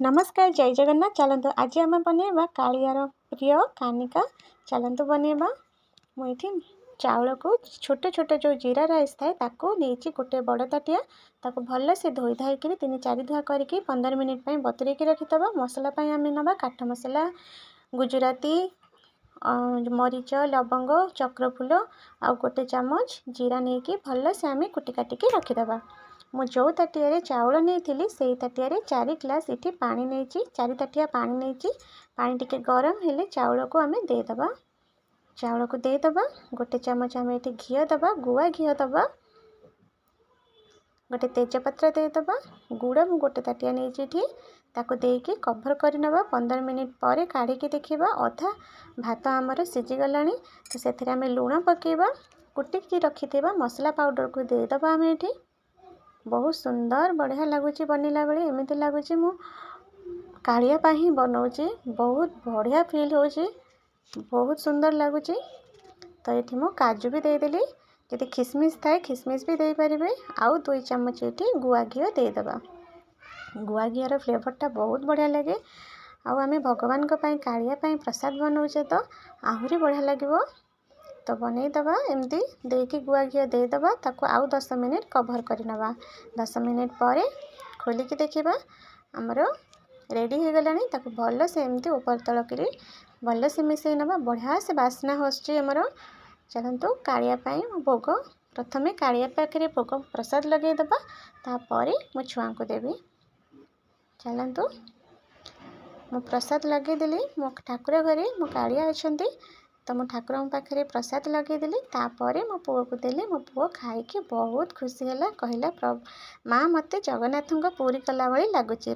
नमस्कार जय जगन्नाथ। चलतु आज आम बनवा कालियार प्रिय कानिका। चलतु बनवा मुझे चाउल को छोटे छोटे जो जीरा राइस थाए नहीं गोटे बड़ ताटिया ताको भल से धोई धाइक 3-4 धुआ करके 15 मिनिट बतुरे रखिदबा। मसला आम नवा काठ मसला गुजराती मरीच लवंग चक्रफूल आ गोटे चामच जीरा नहीं कि भल से आम कुटी काटिकी रखिदबा। मु जो ताटिया चाउल नहीं से ताटिया 4 ग्लास इठी पानी नहीं 4 ताटिया पानी नहीं पानी टिके गरम हेले चाउल को आम देदबा। चाउल को देदबा गोटे चामच आम ये घी दबा गुआ घी दबा गोटे तेजपत्र देदबा गुड़ मु गोटे ताटिया नहीं ताको देकी कभर कर नवा। 15 मिनिट पर काढ़ी देखा अधा भात आमर सीझीगला तो से लुण पकेबा कुटिकी रखि मसला पाउडर को देदबा। आम ये बहुत सुंदर बढ़िया लगुच बनला बेले एमती लगुच मु कालिया ही बनाऊँगी। बहुत बढ़िया फील हो बहुत सुंदर लगुच। तो ये मु काजू भी देदेली यदि खिसमिस थाए खिसमिस भी दे पारे। आउ 2 चामच ये गुआ घी देदबा। गुआ घीर फ्लेवरटा बहुत बढ़िया लगे। आम भगवान कालिया प्रसाद बनाऊे तो आहरी बढ़िया लगे। तो बनईदबा एमती देकी गुआ घी देदबा ताको आउ 10 मिनिट कभर कर नवा। 10 मिनिट पर खोलिकी देखा आमर रेडी हो गला। ताको भल से एमती ऊपर तल कर भल से मिसई नवा। बढ़िया से बास्ना होमर। चलतु कालिया भोग प्रथमे कालिया पाखे भोग प्रसाद लगेदबा तापर मो छुआ को देवी। चलतु मो प्रसाद लगेदेली मो ठाकुर घरे मो कालिया अच्छा तो मो ठाकुर पाखे प्रसाद लगेदेली तापर मो पुओ को देली। मो पुओ खाई बहुत खुशी है कहला माँ मते जगन्नाथ पूरी कला भली लगुच।